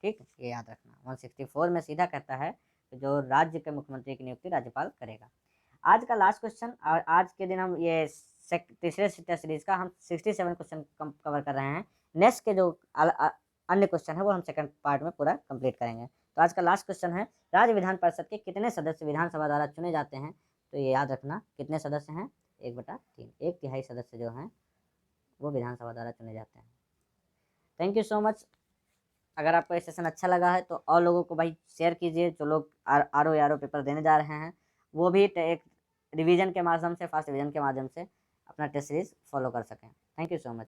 ठीक, ये याद रखना। 164 में सीधा कहता है कि जो राज्य के मुख्यमंत्री की नियुक्ति राज्यपाल करेगा। आज का लास्ट क्वेश्चन, आज के दिन हम ये तीसरे सीरीज का हम 67 क्वेश्चन कवर कर रहे हैं। नेक्स्ट के जो अन्य क्वेश्चन है वो हम सेकंड पार्ट में पूरा कंप्लीट करेंगे। तो आज का लास्ट क्वेश्चन है, राज्य विधान परिषद के कितने सदस्य विधानसभा द्वारा चुने जाते हैं? तो ये याद रखना, कितने सदस्य हैं? 1/3, 1/3 सदस्य जो हैं वो विधानसभा द्वारा चुने जाते हैं। Thank you so much. अगर आपको ये सेशन अच्छा लगा है तो और लोगों को भाई शेयर कीजिए, जो लोग RO पेपर देने जा रहे हैं वो भी एक रिवीजन के माध्यम से, फास्ट रिवीजन के माध्यम से अपना टेस्ट सीरीज फॉलो कर सकें। Thank you so much.